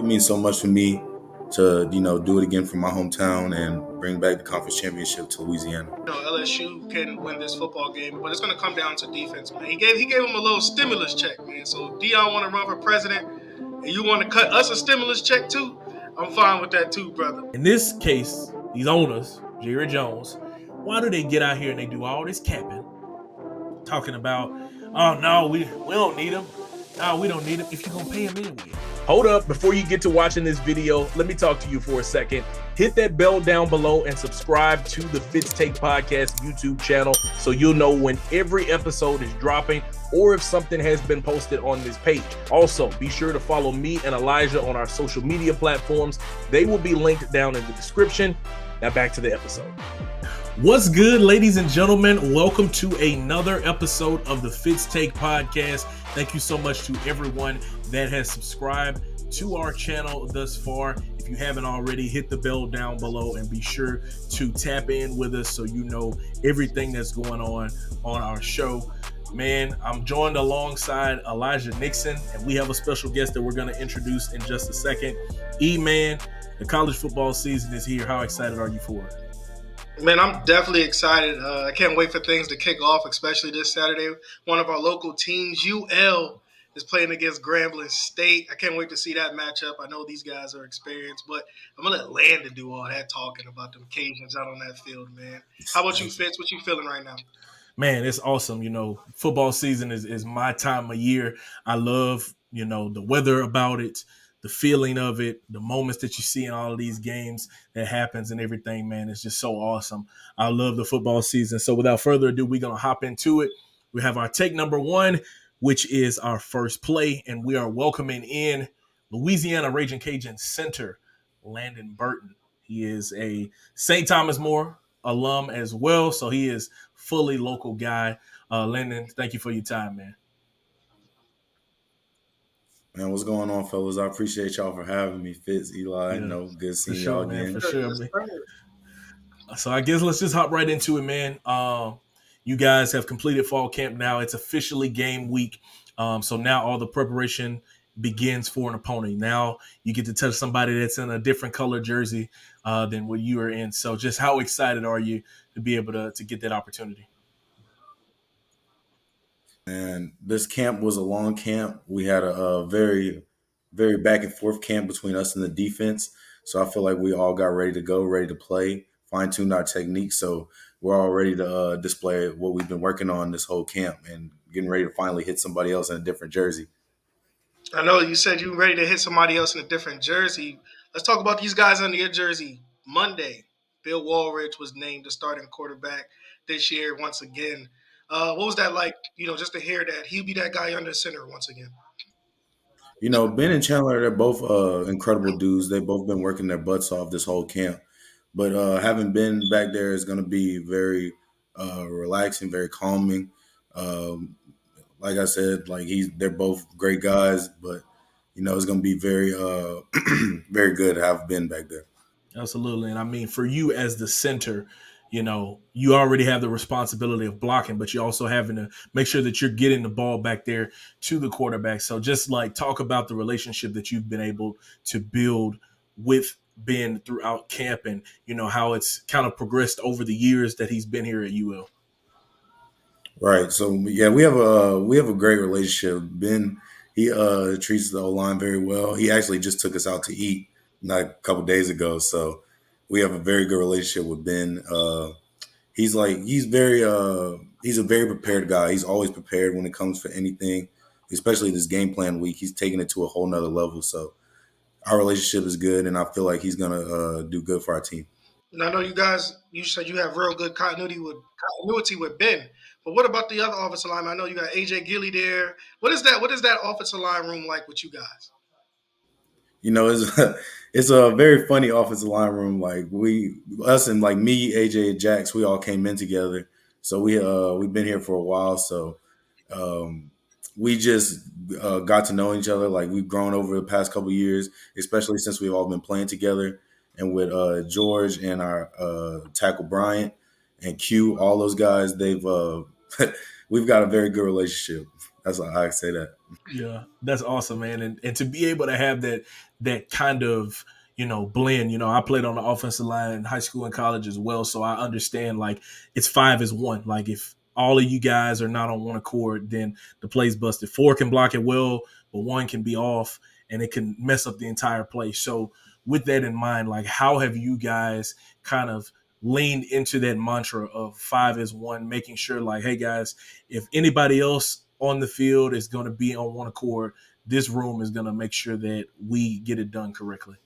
It means so much for me to, do it again for my hometown and bring back the conference championship to Louisiana. LSU can win this football game, but it's going to come down to defense, man. He gave him a little stimulus check, man. So if Deion want to run for president and you want to cut us a stimulus check too, I'm fine with that too, brother. In this case, these owners, Jerry Jones, why do they get out here and they do all this capping, talking about, oh no, we don't need him. No, we don't need him. If you're gonna pay him anyway. Hold up, before you get to watching this video, let me talk to you for a second. Hit that bell down below and subscribe to the Fitz Take podcast YouTube channel so you'll know when every episode is dropping or if something has been posted on this page. Also, be sure to follow me and Elijah on our social media platforms. They will be linked down in the description. Now back to the episode. What's good, ladies and gentlemen? Welcome to another episode of the Fitz Take podcast. Thank you so much to everyone that has subscribed to our channel thus far. If you haven't already, hit the bell down below and be sure to tap in with us so you know everything that's going on our show. Man, I'm joined alongside Elijah Nixon, and we have a special guest that we're going to introduce in just a second. E-Man, the college football season is here. How excited are you for it? Man, I'm definitely excited. I can't wait for things to kick off, especially this Saturday. One of our local teams, UL, is playing against Grambling State. I can't wait to see that matchup. I know these guys are experienced, but I'm going to let Landon do all that talking about them Cajuns out on that field, man. How about you, Fitz? What you feeling right now? Man, it's awesome. Football season is my time of year. I love, the weather about it, the feeling of it, the moments that you see in all of these games that happens and everything, man. It's just so awesome. I love the football season. So without further ado, we're going to hop into it. We have our take number one, which is our first play, and we are welcoming in Louisiana Ragin Cajuns center, Landon Burton. He is a St. Thomas More alum as well, so he is fully local guy. Landon, thank you for your time, man. Man, what's going on, fellas? I appreciate y'all for having me. Fitz, Eli, good seeing y'all again. For sure, man. So I guess let's just hop right into it, man. You guys have completed fall camp now. It's officially game week. So now all the preparation begins for an opponent. Now you get to touch somebody that's in a different color jersey than what you are in. So just how excited are you to be able to get that opportunity? And this camp was a long camp. We had a very, very back and forth camp between us and the defense. So I feel like we all got ready to go, ready to play, fine-tuned our technique. So we're all ready to display what we've been working on this whole camp and getting ready to finally hit somebody else in a different jersey. I know you said you were ready to hit somebody else in a different jersey. Let's talk about these guys under your jersey. Monday, Bill Walridge was named the starting quarterback this year once again. What was that like, just to hear that he'll be that guy under center once again? Ben and Chandler, they're both incredible dudes. They've both been working their butts off this whole camp. But having been back there is going to be very relaxing, very calming. Like I said, they're both great guys, but it's going to be very, very good to have been back there. Absolutely. And I mean, for you as the center, you already have the responsibility of blocking, but you're also having to make sure that you're getting the ball back there to the quarterback. So just talk about the relationship that you've been able to build with Ben throughout camp and, how it's kind of progressed over the years that he's been here at UL. Right. So, yeah, we have a great relationship. Ben, he treats the O-line very well. He actually just took us out to eat not a couple days ago. So we have a very good relationship with Ben. He's a very prepared guy. He's always prepared when it comes for anything, especially this game plan week. He's taking it to a whole nother level. So our relationship is good, and I feel like he's going to do good for our team. And I know you said you have real good continuity with Ben. But what about the other offensive linemen? I know you got AJ Gilly there. What is that offensive line room like with you guys? It's a very funny offensive line room. Us and me, AJ, and Jax, we all came in together. So we've been here for a while. So we just got to know each other. We've grown over the past couple of years, especially since we've all been playing together. And with George and our tackle Bryant and Q, all those guys, we've got a very good relationship. That's why I say that. Yeah, that's awesome, man. And to be able to have that kind of, blend. I played on the offensive line in high school and college as well, so I understand like it's five is one. Like if all of you guys are not on one accord, then the play's busted. Four can block it well, but one can be off and it can mess up the entire play. So with that in mind, like how have you guys kind of leaned into that mantra of five is one, making sure like, hey guys, if anybody else on the field is going to be on one accord, this room is going to make sure that we get it done correctly.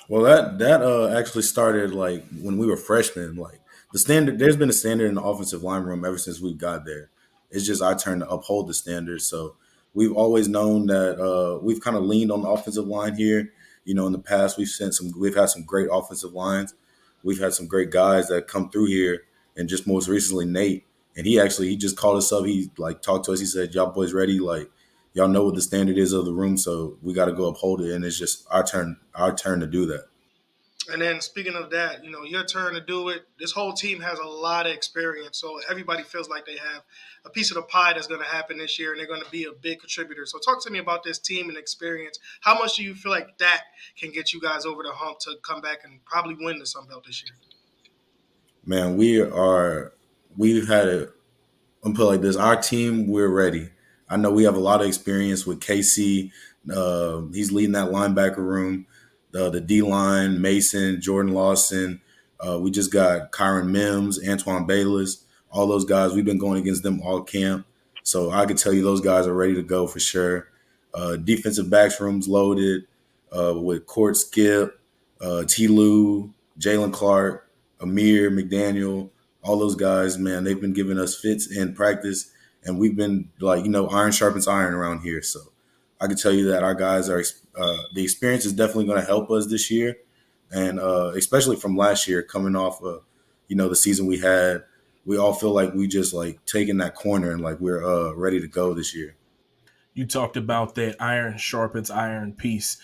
Well, that actually started like when we were freshmen. Like the standard, there's been a standard in the offensive line room ever since we got there. It's just our turn to uphold the standard. So we've always known that we've kind of leaned on the offensive line here. In the past we've had some great offensive lines. We've had some great guys that come through here, and just most recently Nate. And he just called us up. He like talked to us. He said, "Y'all boys ready? Like y'all know what the standard is of the room, so we got to go uphold it." And it's just our turn to do that. And then speaking of that, your turn to do it. This whole team has a lot of experience, so everybody feels like they have a piece of the pie that's going to happen this year, and they're going to be a big contributor. So talk to me about this team and experience. How much do you feel like that can get you guys over the hump to come back and probably win the Sun Belt this year? Man, we've had a I'm put it like this. Our team, we're ready. I know we have a lot of experience with KC. He's leading that linebacker room. The D line, Mason, Jordan Lawson. We just got Kyron Mims, Antoine Bayless. All those guys. We've been going against them all camp. So I could tell you those guys are ready to go for sure. Defensive backs rooms loaded with Court Skip, T. Lou, Jalen Clark, Amir McDaniel, all those guys, man, they've been giving us fits in practice, and we've been like, iron sharpens iron around here. So I can tell you that our guys are the experience is definitely going to help us this year, and especially from last year, coming off of the season we had, we all feel like we just like taking that corner and like we're ready to go this year. You talked about that iron sharpens iron piece.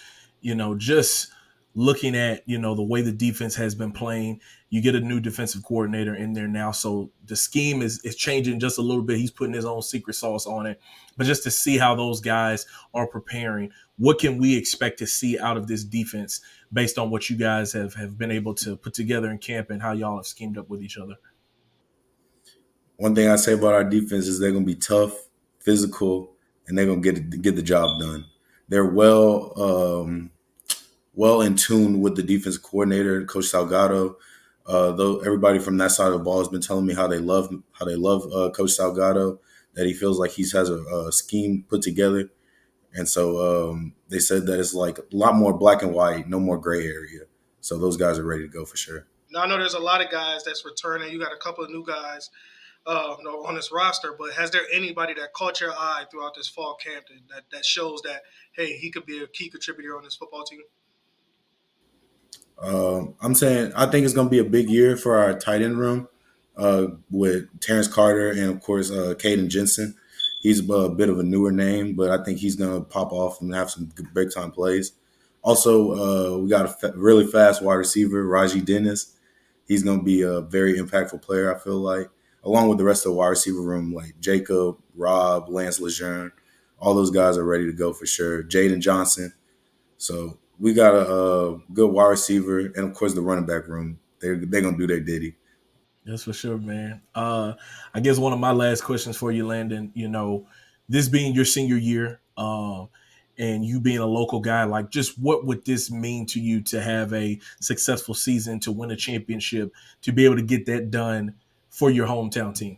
Just looking at the way the defense has been playing. You get a new defensive coordinator in there now, so the scheme is changing just a little bit. He's putting his own secret sauce on it, but just to see how those guys are preparing, what can we expect to see out of this defense based on what you guys have been able to put together in camp and how y'all have schemed up with each other? One thing I say about our defense is they're going to be tough, physical, and they're going to get the job done. They're well in tune with the defensive coordinator, Coach Salgado. Though everybody from that side of the ball has been telling me how they love Coach Salgado, that he feels like he has a scheme put together, and so they said that it's like a lot more black and white, no more gray area. So those guys are ready to go for sure. Now I know there's a lot of guys that's returning. You got a couple of new guys on this roster, but has there anybody that caught your eye throughout this fall camp that shows that hey, he could be a key contributor on this football team? I'm saying I think it's going to be a big year for our tight end room with Terrence Carter and of course Caden Jensen. He's a bit of a newer name, but I think he's going to pop off and have some good break time plays. Also, we got a really fast wide receiver, Raji Dennis. He's going to be a very impactful player, I feel like, along with the rest of the wide receiver room, like Jacob, Rob, Lance Lejeune. All those guys are ready to go for sure. Jaden Johnson. So we got a good wide receiver, and of course the running back room. They're gonna do their ditty. That's for sure, man. I guess one of my last questions for you, Landon, this being your senior year, and you being a local guy, like just what would this mean to you to have a successful season, to win a championship, to be able to get that done for your hometown team?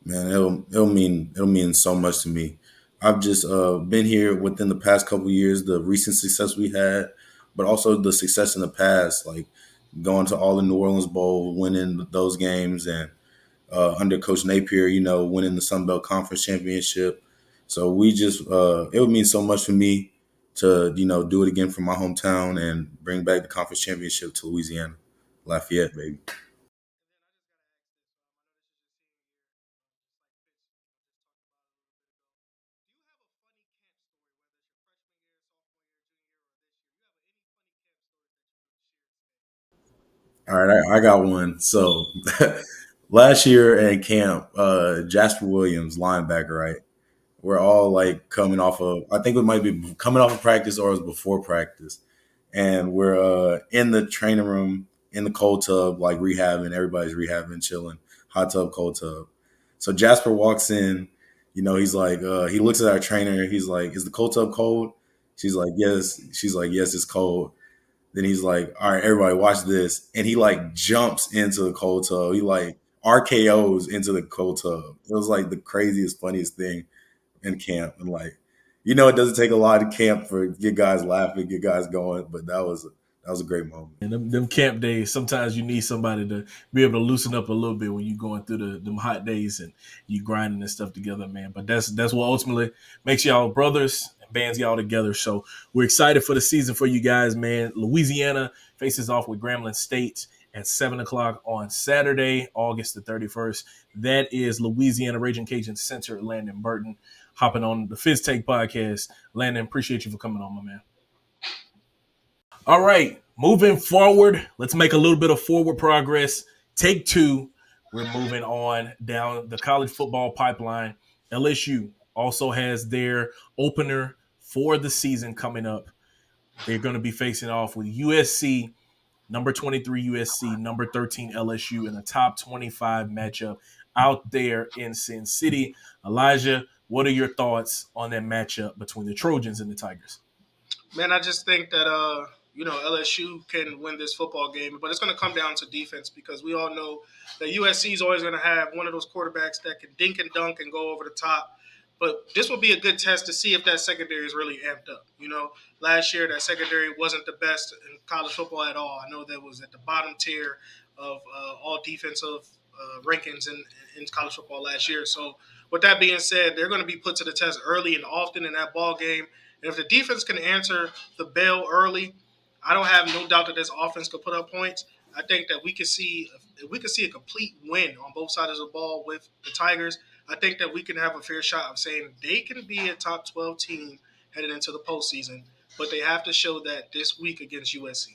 Man, it'll mean so much to me. I've just been here within the past couple of years, the recent success we had, but also the success in the past, like going to all the New Orleans Bowl, winning those games, and under Coach Napier, winning the Sun Belt Conference Championship. So we just it would mean so much for me to do it again for my hometown and bring back the conference championship to Louisiana, Lafayette, baby. All right, I got one. So last year at camp, Jasper Williams, linebacker, right? We're all like coming off of, I think it might be coming off of practice or it was before practice. And we're in the training room in the cold tub, like rehabbing. Everybody's rehabbing, chilling, hot tub, cold tub. So Jasper walks in, he's like, he looks at our trainer. He's like, is the cold tub cold? She's like, yes. She's like, yes, it's cold. Then he's like, all right, everybody watch this. And he like jumps into the cold tub. He like RKOs into the cold tub. It was like the craziest, funniest thing in camp. And like, it doesn't take a lot of camp for get guys laughing, get guys going, but that was a great moment. And them camp days, sometimes you need somebody to be able to loosen up a little bit when you're going through them hot days and you grinding and stuff together, man. But that's what ultimately makes y'all brothers and bands y'all together. So we're excited for the season for you guys, man. Louisiana faces off with Grambling State at 7 o'clock on Saturday, August the 31st. That is Louisiana Ragin Cajuns center Landon Burton hopping on the Fitz Take podcast. Landon, appreciate you for coming on, my man. All right, moving forward, let's make a little bit of forward progress. Take two. We're moving on down the college football pipeline. LSU also has their opener for the season coming up. They're going to be facing off with USC, number 23 USC, number 13 LSU in a top 25 matchup out there in Sin City. Elijah, what are your thoughts on that matchup between the Trojans and the Tigers? Man, I just think that LSU can win this football game, but it's going to come down to defense because we all know that USC is always going to have one of those quarterbacks that can dink and dunk and go over the top. But this will be a good test to see if that secondary is really amped up. Last year that secondary wasn't the best in college football at all. I know that was at the bottom tier of all defensive rankings in college football last year. So with that being said, they're going to be put to the test early and often in that ball game. And if the defense can answer the bell early, I don't have no doubt that this offense could put up points. I think that we could see a complete win on both sides of the ball with the Tigers. I think that we can have a fair shot of saying they can be a top 12 team headed into the postseason, but they have to show that this week against USC.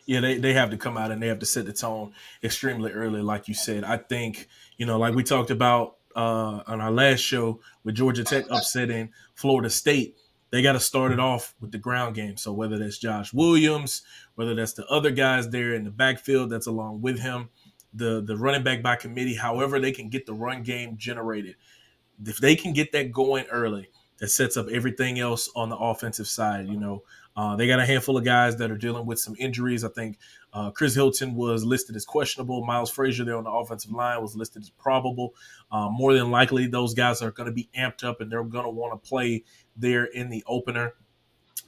Yeah, they have to come out and they have to set the tone extremely early, like you said. I think, like we talked about on our last show with Georgia Tech upsetting Florida State, they got to start it off with the ground game. So whether that's Josh Williams, whether that's the other guys there in the backfield that's along with him, the running back by committee, however they can get the run game generated. If they can get that going early, that sets up everything else on the offensive side. They got a handful of guys that are dealing with some injuries. I think Chris Hilton was listed as questionable. Miles Frazier there on the offensive line was listed as probable. More than likely, those guys are going to be amped up and they're going to want to play there in the opener.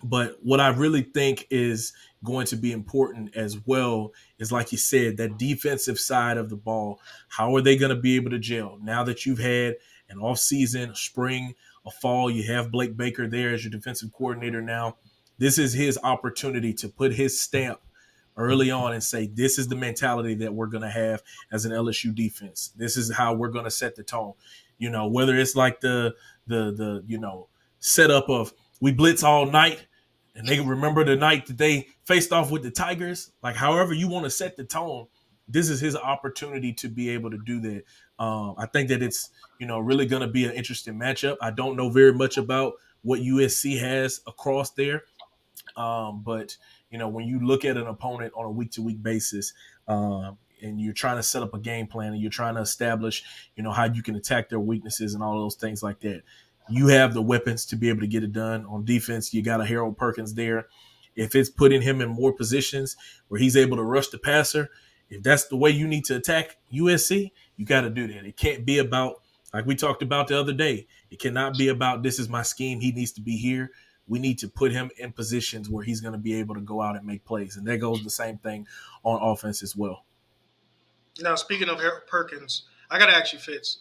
But what I really think is going to be important as well is, like you said, that defensive side of the ball. How are they going to be able to gel now that you've had an offseason, a spring, a fall? You have Blake Baker there as your defensive coordinator now. This is his opportunity to put his stamp early on and say, this is the mentality that we're going to have as an LSU defense. This is how we're going to set the tone. Whether it's like the setup of we blitz all night and they remember the night that they faced off with the Tigers, like however you want to set the tone, this is his opportunity to be able to do that. I think that it's, really going to be an interesting matchup. I don't know very much about what USC has across there. But when you look at an opponent on a week-to-week basis, and you're trying to set up a game plan and you're trying to establish, how you can attack their weaknesses and all those things like that, you have the weapons to be able to get it done. On defense, you got a Harold Perkins there. If it's putting him in more positions where he's able to rush the passer, if that's the way you need to attack USC, you got to do that. It can't be about, like we talked about the other day, it cannot be about this is my scheme, he needs to be here. We need to put him in positions where he's going to be able to go out and make plays. And that goes the same thing on offense as well. Now, speaking of Perkins, I got to ask you, Fitz,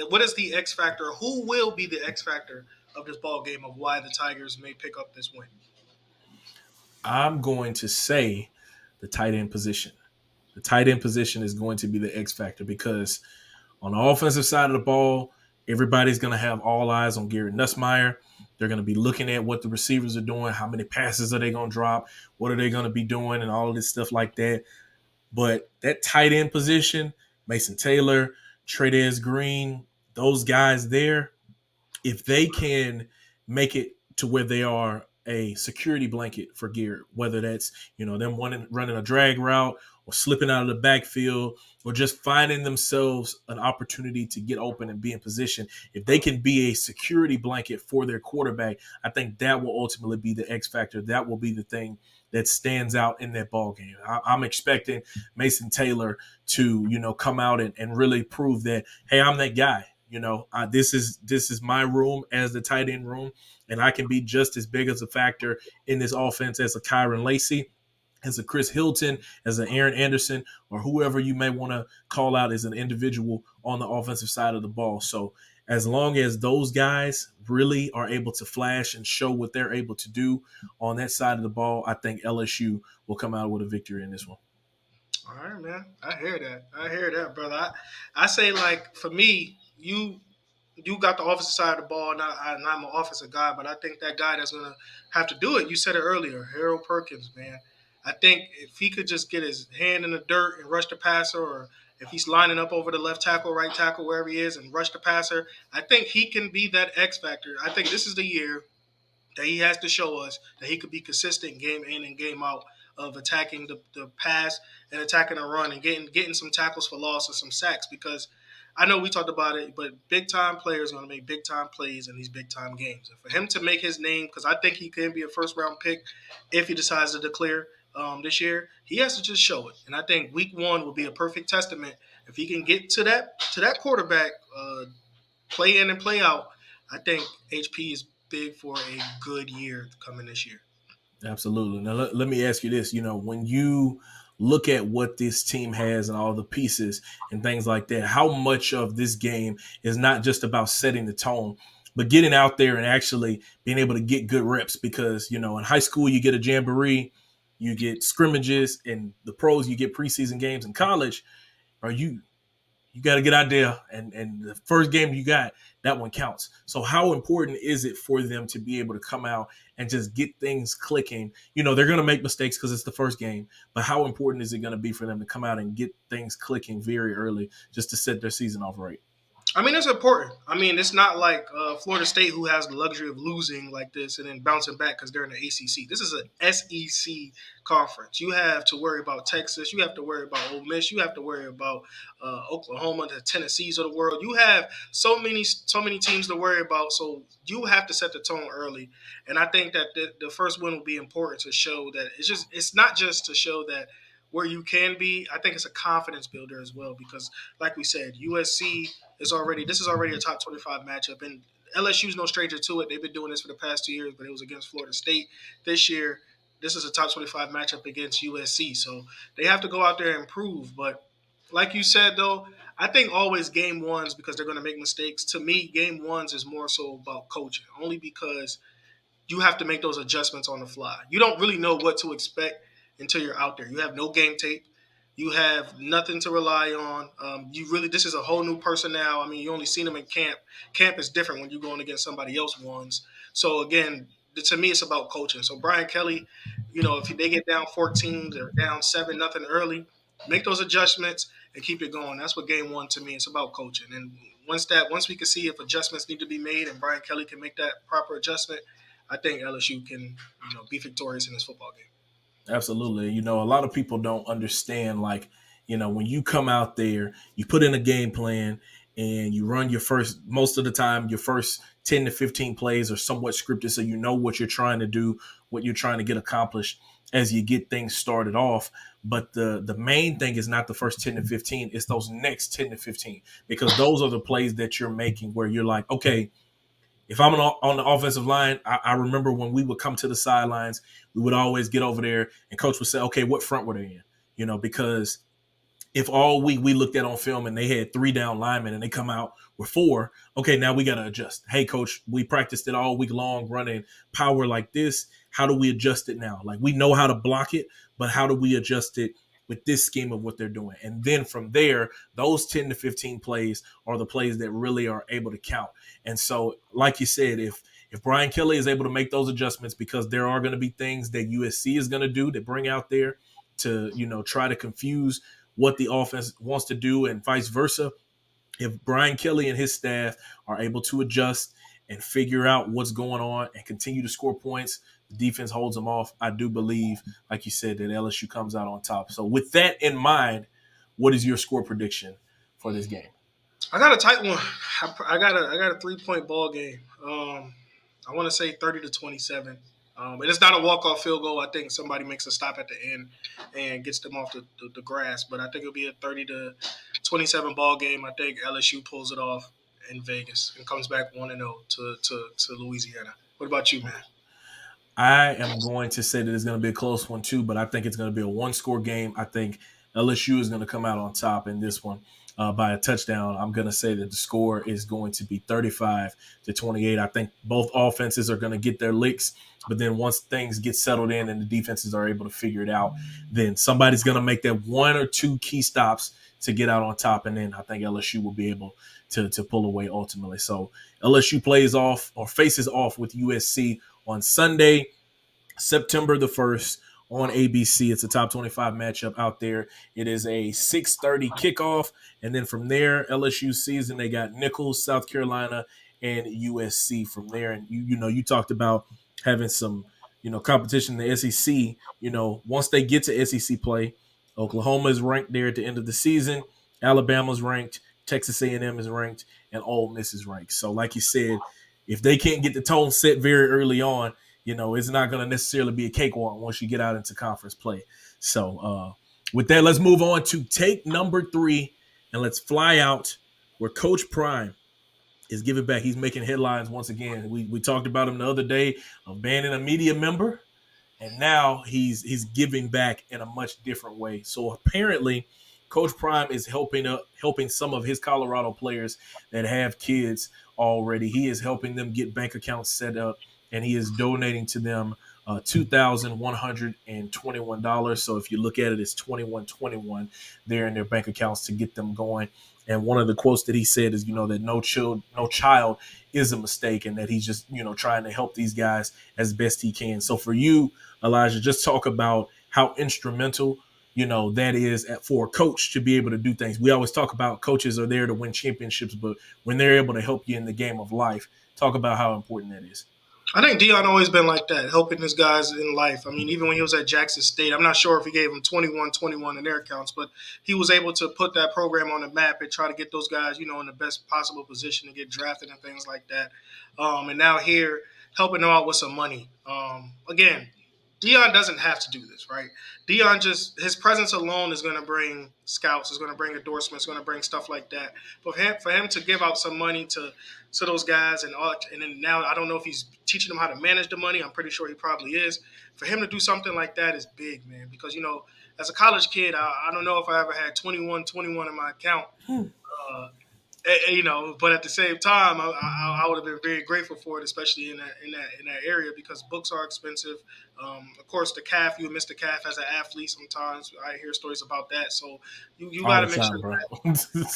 what is the X factor? Who will be the X factor of this ball game of why the Tigers may pick up this win? I'm going to say the tight end position. The tight end position is going to be the X factor because on the offensive side of the ball, everybody's going to have all eyes on Gary Nussmeier. They're going to be looking at what the receivers are doing, how many passes are they going to drop, what are they going to be doing, and all of this stuff like that. But that tight end position, Mason Taylor, Trey'Dez Green, those guys there, if they can make it to where they are a security blanket for Garrett, whether that's them running a drag route or slipping out of the backfield or just finding themselves an opportunity to get open and be in position, if they can be a security blanket for their quarterback, I think that will ultimately be the X factor. That will be the thing that stands out in that ball game. I'm expecting Mason Taylor to come out and really prove that, hey, I'm that guy. This is my room as the tight end room, and I can be just as big as a factor in this offense as a Kyron Lacey, as a Chris Hilton, as an Aaron Anderson, or whoever you may want to call out as an individual on the offensive side of the ball. So as long as those guys really are able to flash and show what they're able to do on that side of the ball, I think LSU will come out with a victory in this one. All right, man. I hear that. I hear that, brother. I say, like, for me, you got the offensive side of the ball, and I'm an offensive guy, but I think that guy that's going to have to do it, you said it earlier, Harold Perkins, man. I think if he could just get his hand in the dirt and rush the passer, or if he's lining up over the left tackle, right tackle, wherever he is, and rush the passer, I think he can be that X factor. I think this is the year that he has to show us that he could be consistent game in and game out of attacking the pass and attacking the run and getting some tackles for loss or some sacks, because I know we talked about it, but big time players are going to make big time plays in these big time games. And for him to make his name, because I think he can be a first round pick if he decides to declare this year, he has to just show it. And I think week one will be a perfect testament if he can get to that quarterback, play in and play out. I think HP is big for a good year coming this year. Absolutely. Now, let me ask you this. When you look at what this team has and all the pieces and things like that, how much of this game is not just about setting the tone, but getting out there and actually being able to get good reps? Because, in high school, you get a jamboree, you get scrimmages, and the pros, you get preseason games. In college, are you got to get out there, and the first game you got, that one counts. So how important is it for them to be able to come out and just get things clicking? They're going to make mistakes because it's the first game, but how important is it going to be for them to come out and get things clicking very early just to set their season off right? I mean, it's important. I mean, it's not like Florida State, who has the luxury of losing like this and then bouncing back because they're in the ACC. This is an SEC conference. You have to worry about Texas. You have to worry about Ole Miss. You have to worry about Oklahoma, the Tennessees of the world. You have so many teams to worry about. So you have to set the tone early. And I think that the first win will be important to show that it's not just to show that where you can be. I think it's a confidence builder as well, because like we said, USC is already a top 25 matchup, and LSU's no stranger to it. They've been doing this for the past 2 years, but it was against Florida State this year. This is a top 25 matchup against USC, so they have to go out there and prove. But like you said, though, I think always game ones, because they're going to make mistakes. To me, game ones is more so about coaching, only because you have to make those adjustments on the fly. You don't really know what to expect until you're out there. You have no game tape. You have nothing to rely on. This is a whole new personnel. I mean, you only seen them in camp. Camp is different when you're going against somebody else ones. So again, to me, it's about coaching. So Brian Kelly, if they get down 14 or down 7-0 early, make those adjustments and keep it going. That's what game one to me. It's about coaching. And once we can see if adjustments need to be made and Brian Kelly can make that proper adjustment, I think LSU can, be victorious in this football game. Absolutely. A lot of people don't understand, like, when you come out there, you put in a game plan and you run most of the time, your first 10 to 15 plays are somewhat scripted. So you know what you're trying to do, what you're trying to get accomplished as you get things started off. But the main thing is not the first 10 to 15, it's those next 10 to 15, because those are the plays that you're making where you're like, okay, if I'm on the offensive line, I remember when we would come to the sidelines, we would always get over there and coach would say, okay, what front were they in? Because if all week we looked at on film and they had 3 down linemen and they come out with 4, okay, now we got to adjust. Hey, coach, we practiced it all week long running power like this. How do we adjust it now? Like, we know how to block it, but how do we adjust it with this scheme of what they're doing? And then from there, those 10 to 15 plays are the plays that really are able to count. And so, like you said, if Brian Kelly is able to make those adjustments, because there are going to be things that USC is going to do to bring out there to, try to confuse what the offense wants to do and vice versa. If Brian Kelly and his staff are able to adjust and figure out what's going on and continue to score points, the defense holds them off. I do believe, like you said, that LSU comes out on top. So with that in mind, what is your score prediction for this game? I got a tight one. I got a 3-point ball game. I want to say 30-27. And it's not a walk-off field goal. I think somebody makes a stop at the end and gets them off the grass. But I think it'll be a 30-27 ball game. I think LSU pulls it off in Vegas and comes back 1-0 to Louisiana. What about you, man? I am going to say that it's going to be a close one too, but I think it's going to be a one-score game. I think LSU is going to come out on top in this one by a touchdown. I'm going to say that the score is going to be 35-28. I think both offenses are going to get their licks, but then once things get settled in and the defenses are able to figure it out, then somebody's going to make that one or two key stops to get out on top, and then I think LSU will be able to pull away ultimately. So LSU plays off or faces off with USC on Sunday, September the 1st on ABC. It's a top 25 matchup out there. It is a 6:30 kickoff. And then from there, LSU season, they got Nicholls, South Carolina, and USC from there. And you talked about having some, competition in the SEC. Once they get to SEC play, Oklahoma is ranked there at the end of the season. Alabama's ranked, Texas A&M is ranked, and Ole Miss is ranked. So like you said, if they can't get the tone set very early on, it's not going to necessarily be a cakewalk once you get out into conference play. So with that, let's move on to take number 3, and let's fly out where Coach Prime is giving back. He's making headlines once again. We talked about him the other day of banning a media member, and now he's giving back in a much different way. So apparently, Coach Prime is helping some of his Colorado players that have kids already. He is helping them get bank accounts set up, and he is donating to them $2,121. So if you look at it, it's $2,121 there in their bank accounts to get them going. And one of the quotes that he said is, that no child is a mistake, and that he's just, trying to help these guys as best he can. So for you, Elijah, just talk about how instrumental, that is for a coach to be able to do things. We always talk about coaches are there to win championships, but when they're able to help you in the game of life, talk about how important that is. I think Deion always been like that, helping his guys in life. I mean, even when he was at Jackson State, I'm not sure if he gave them 21-21 in their accounts, but he was able to put that program on the map and try to get those guys, in the best possible position to get drafted and things like that. And now here, helping them out with some money. Again, Deion doesn't have to do this, right? Deion his presence alone is going to bring scouts, is going to bring endorsements, going to bring stuff like that. But for him to give out some money to those guys and then now I don't know if he's teaching them how to manage the money. I'm pretty sure he probably is. For him to do something like that is big, man. Because as a college kid, I don't know if I ever had 21-21 in my account. But at the same time, I would have been very grateful for it, especially in that area, because books are expensive. Of course, the calf, you miss the calf as an athlete. Sometimes I hear stories about that. So you got to make sure, bro.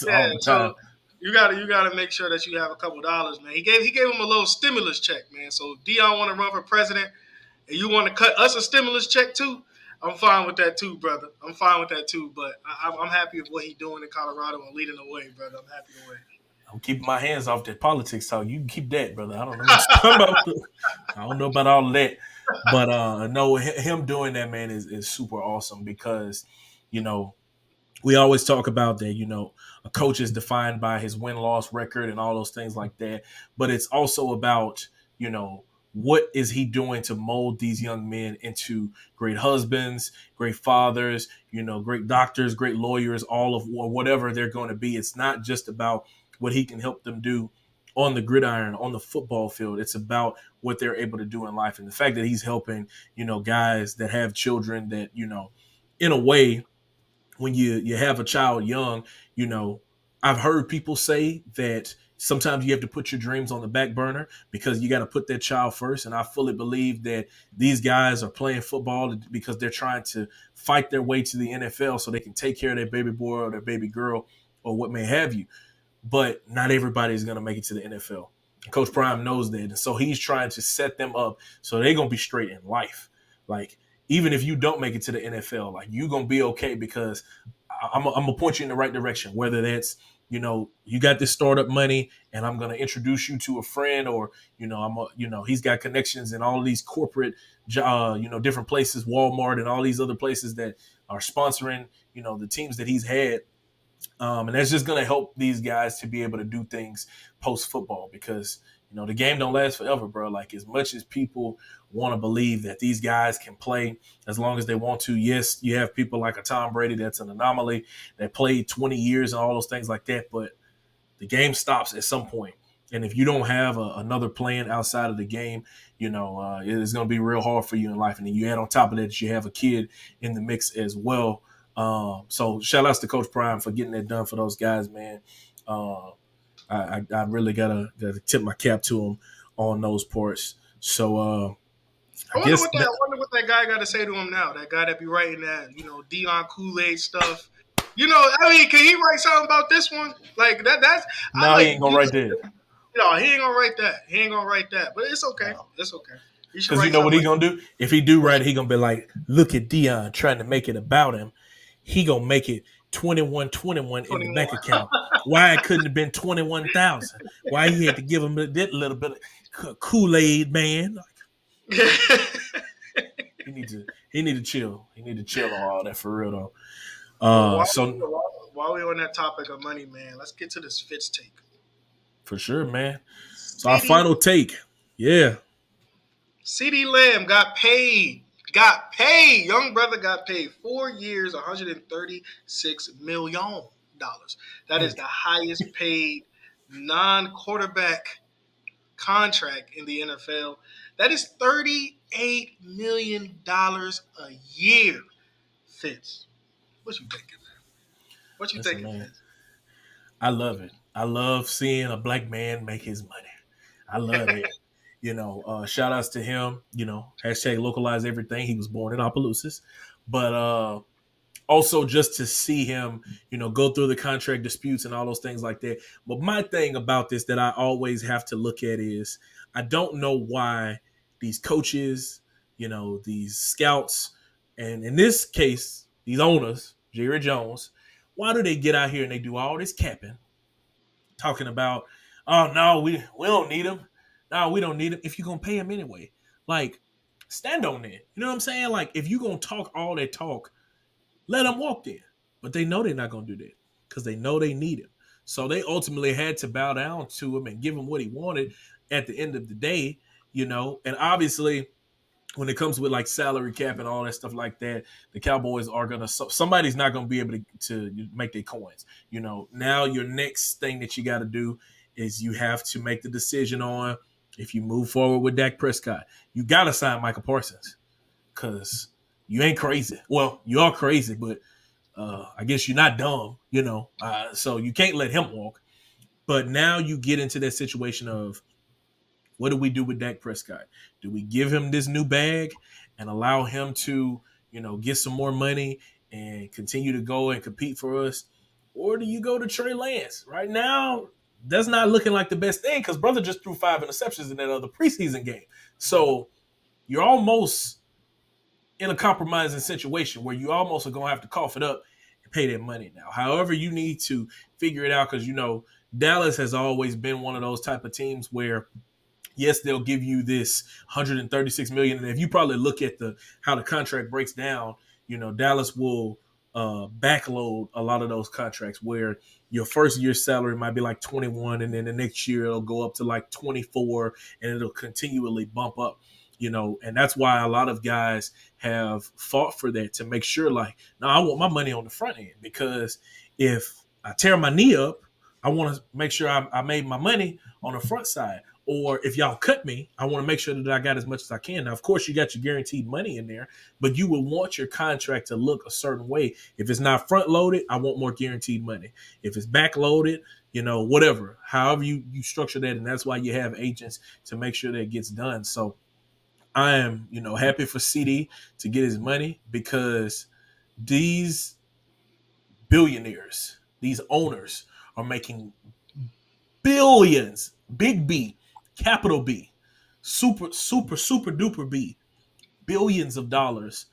yeah. So you got to make sure that you have a couple dollars, man. He gave him a little stimulus check, man. So Deion want to run for president, and you want to cut us a stimulus check too. I'm fine with that too, brother. I'm fine with that too. But I'm happy with what he's doing in Colorado and leading the way, brother. I'm happy the way. I'm keeping my hands off that politics talk. You can keep that, brother. I don't know what you're talking about. I don't know about all of that. But no, him doing that, man, is super awesome because, we always talk about that, a coach is defined by his win-loss record and all those things like that. But it's also about, what is he doing to mold these young men into great husbands, great fathers, great doctors, great lawyers, all of whatever they're going to be. It's not just about what he can help them do on the gridiron, on the football field. It's about what they're able to do in life. And the fact that he's helping, guys that have children that, in a way, when you have a child young, I've heard people say that sometimes you have to put your dreams on the back burner because you got to put that child first. And I fully believe that these guys are playing football because they're trying to fight their way to the NFL so they can take care of their baby boy or their baby girl or what may have you. But not everybody is going to make it to the NFL. Coach Prime knows that. And so he's trying to set them up so they're going to be straight in life. Like, even if you don't make it to the NFL, like, you're going to be okay because I'm gonna point you in the right direction. Whether that's you got this startup money, and I'm gonna introduce you to a friend, or he's got connections in all these corporate, different places, Walmart and all these other places that are sponsoring, the teams that he's had. And that's just going to help these guys to be able to do things post football because the game don't last forever, bro. Like as much as people want to believe that these guys can play as long as they want to, yes, you have people like a Tom Brady that's an anomaly that played 20 years and all those things like that, but the game stops at some point. And if you don't have another plan outside of the game, it's going to be real hard for you in life. And then you add on top of that, you have a kid in the mix as well. So shout outs to Coach Prime for getting that done for those guys, man. I really gotta tip my cap to him on those parts. So I I wonder guess what that. I wonder what that guy got to say to him now. That guy that be writing that, Deion Kool-Aid stuff. I mean, can he write something about this one? Like that. That's I no, he like. ain't gonna write that. No, he ain't gonna write that. He ain't gonna write that. But it's okay. No. It's okay. He should Because you write know what something he gonna do? If he do write it, he gonna be like, look at Deion trying to make it about him. He gonna make it 21-21 in the 21. bank account. Why it couldn't have been 21,000? Why he had to give him that little bit of Kool-Aid, man? He need to chill. He need to chill on all that for real though. Well, So while we're on that topic of money, man, let's get to this Fitz take. for sure, man. So our CeeDee final take, yeah. CeeDee Lamb got paid. Got paid. Young brother got paid 4 years, $136 million. That is the highest paid non-quarterback contract in the NFL. That is $38 million a year. Fitz, what you thinking, man? What you Listen, thinking, man, Fitz? I love it. I love seeing a black man make his money. I love it. Shout outs to him, hashtag localize everything. He was born in Opelousas. But also just to see him, go through the contract disputes and all those things like that. But my thing about this that I always have to look at is I don't know why these coaches, these scouts, and in this case, these owners, Jerry Jones, why do they get out here and they do all this capping, talking about, oh no, we don't need him. No, we don't need him. If you're gonna pay him anyway, like stand on that. You know what I'm saying? Like if you're gonna talk all that talk, let him walk there. But they know they're not gonna do that because they know they need him. So they ultimately had to bow down to him and give him what he wanted at the end of the day, And obviously, when it comes with like salary cap and all that stuff like that, the Cowboys are gonna somebody's not gonna be able to make their coins. Now your next thing that you got to do is you have to make the decision on if you move forward with Dak Prescott. You got to sign Michael Parsons because you ain't crazy. Well, you are crazy, but I guess you're not dumb, so you can't let him walk. But now you get into that situation of what do we do with Dak Prescott? Do we give him this new bag and allow him to, get some more money and continue to go and compete for us? Or do you go to Trey Lance? Right now, that's not looking like the best thing because brother just threw 5 interceptions in that other preseason game. So you're almost in a compromising situation where you almost are going to have to cough it up and pay that money now. However, you need to figure it out because, Dallas has always been one of those type of teams where yes, they'll give you this 136 million, and if you probably look at how the contract breaks down, Dallas will backload a lot of those contracts where your first year's salary might be like 21, and then the next year it'll go up to like 24, and it'll continually bump up. And that's why a lot of guys have fought for that to make sure, like, no, I want my money on the front end because if I tear my knee up, I want to make sure I made my money on the front side. Or if y'all cut me, I want to make sure that I got as much as I can. Now, of course, you got your guaranteed money in there, but you would want your contract to look a certain way. If it's not front loaded, I want more guaranteed money. If it's back loaded, whatever, however you structure that. And that's why you have agents to make sure that it gets done. So I am, happy for CeeDee to get his money because these billionaires, these owners are making billions, big B, capital B, super, super, super duper B, billions of dollars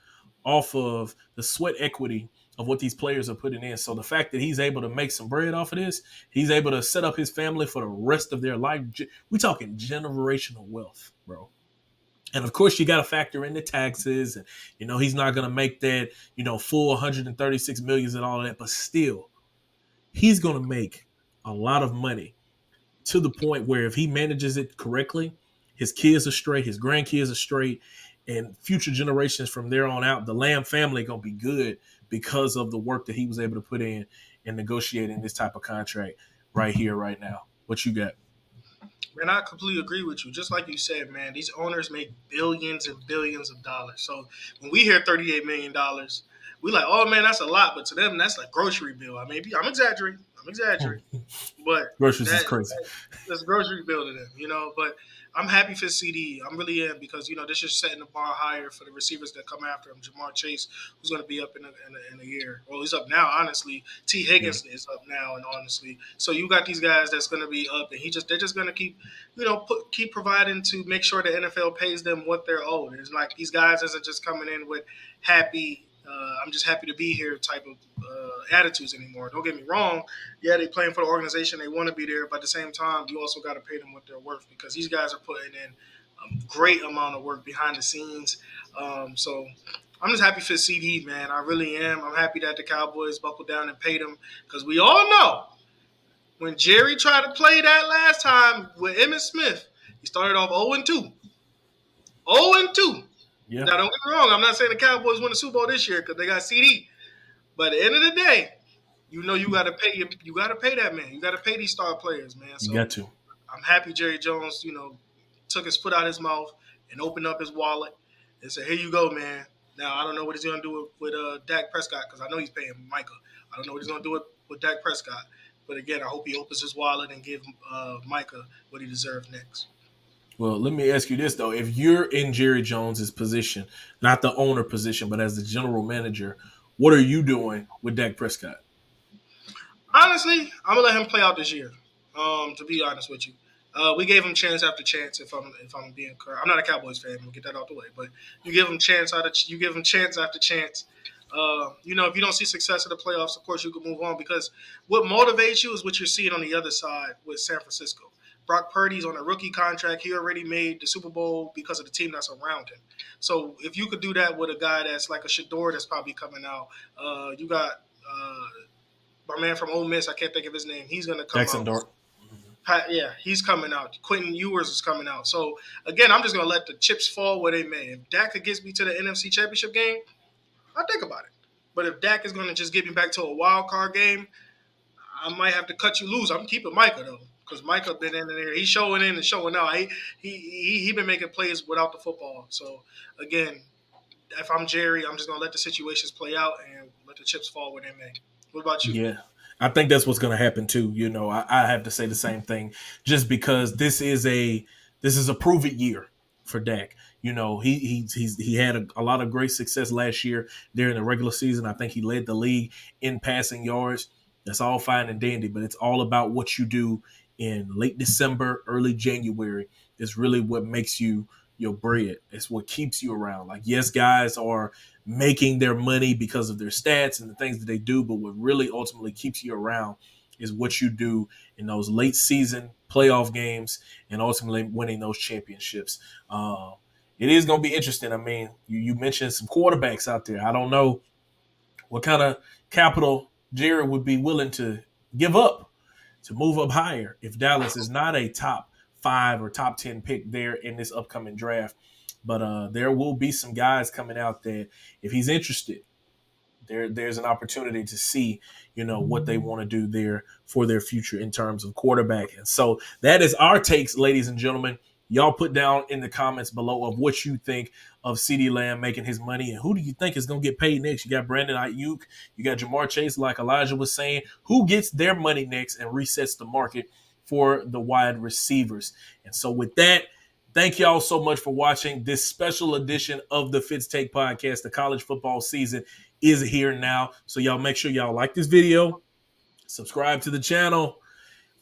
off of the sweat equity of what these players are putting in. So the fact that he's able to make some bread off of this, he's able to set up his family for the rest of their life. We talking generational wealth, bro. And of course, you got to factor in the taxes, and he's not going to make that full 136 millions and all of that, but still, he's going to make a lot of money to the point where if he manages it correctly, his kids are straight, his grandkids are straight, and future generations from there on out, the Lamb family gonna be good because of the work that he was able to put in negotiating this type of contract right here, right now. What you got? Man, I completely agree with you. Just like you said, man, these owners make billions and billions of dollars. So when we hear $38 million, we like, oh man, that's a lot. But to them, that's like grocery bill. I mean, I'm exaggerating. But Groceries is that, crazy. that's grocery bill to them. But I'm happy for CD. I really am because this is setting the bar higher for the receivers that come after him. Jamar Chase, who's going to be up in a year. Well, he's up now, honestly. T. Higgins is up now, and honestly, so you got these guys that's going to be up, and they're just going to keep keep providing to make sure the NFL pays them what they're owed. It's like these guys isn't just coming in with happy. I'm just happy to be here type of attitudes anymore. Don't get me wrong. Yeah, they playing for the organization. They want to be there. But at the same time, you also got to pay them what they're worth because these guys are putting in a great amount of work behind the scenes. So I'm just happy for CD, man. I really am. I'm happy that the Cowboys buckled down and paid him because we all know when Jerry tried to play that last time with Emmitt Smith, he started off 0-2. 0-2. Yeah. Now, don't get me wrong. I'm not saying the Cowboys win the Super Bowl this year because they got CD. But at the end of the day, you got to pay. You got to pay that man. You got to pay these star players, man. So you got to. I'm happy Jerry Jones, took his foot out of his mouth and opened up his wallet and said, "Here you go, man." Now I don't know what he's gonna do with Dak Prescott because I know he's paying Micah. I don't know what he's gonna do with Dak Prescott. But again, I hope he opens his wallet and give Micah what he deserves next. Well, let me ask you this though: if you're in Jerry Jones's position, not the owner position, but as the general manager, what are you doing with Dak Prescott? Honestly, I'm gonna let him play out this year. To be honest with you, we gave him chance after chance. If I'm being correct, I'm not a Cowboys fan. We'll get that out the way. But you give him chance after chance. If you don't see success in the playoffs, of course you can move on because what motivates you is what you're seeing on the other side with San Francisco. Brock Purdy's on a rookie contract. He already made the Super Bowl because of the team that's around him. So if you could do that with a guy that's like a Shador that's probably coming out, you got my man from Ole Miss. I can't think of his name. He's going to come Jackson out. Dart. Yeah, he's coming out. Quentin Ewers is coming out. So, again, I'm just going to let the chips fall where they may. If Dak gets me to the NFC Championship game, I'll think about it. But if Dak is going to just get me back to a wild card game, I might have to cut you loose. I'm keeping Micah, though, because Micah been in there. He's showing in and showing out. He been making plays without the football. So, again, if I'm Jerry, I'm just going to let the situations play out and let the chips fall where they may. What about you? Yeah. I think that's what's going to happen too. I have to say the same thing, just because this is a prove it year for Dak. He had a lot of great success last year during the regular season. I think he led the league in passing yards. That's all fine and dandy, but it's all about what you do in late December, early January. It's really what makes you your bread. It's what keeps you around. Like, yes, guys are making their money because of their stats and the things that they do, but what really ultimately keeps you around is what you do in those late season playoff games and ultimately winning those championships. It is going to be interesting. I mean, you mentioned some quarterbacks out there. I don't know what kind of capital Jared would be willing to give up to move up higher if Dallas is not a top 5 or top 10 pick there in this upcoming draft. But there will be some guys coming out that if he's interested, there's an opportunity to see, what they want to do there for their future in terms of quarterback. And so that is our takes, ladies and gentlemen. Y'all put down in the comments below of what you think of CeeDee Lamb making his money and who do you think is going to get paid next? You got Brandon Ayuk, you got Jamar Chase, like Elijah was saying. Who gets their money next and resets the market for the wide receivers? And so with that, thank y'all so much for watching this special edition of the Fitz Take podcast. The college football season is here now. So y'all make sure y'all like this video, subscribe to the channel,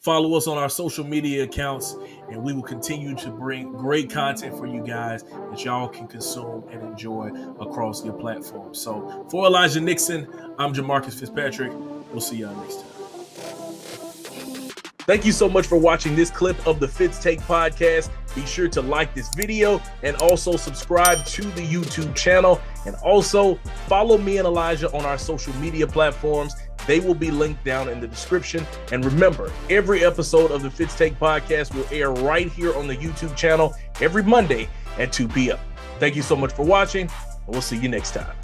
Follow us on our social media accounts, and we will continue to bring great content for you guys that y'all can consume and enjoy across your platform. So for Elijah Nixon, I'm Jamarcus Fitzpatrick. We'll see y'all next time. Thank you so much for watching this clip of the Fitz Take podcast. Be sure to like this video and also subscribe to the YouTube channel. And also follow me and Elijah on our social media platforms. They will be linked down in the description. And remember, every episode of the Fitz Take podcast will air right here on the YouTube channel every Monday at 2 p.m. Thank you so much for watching, and we'll see you next time.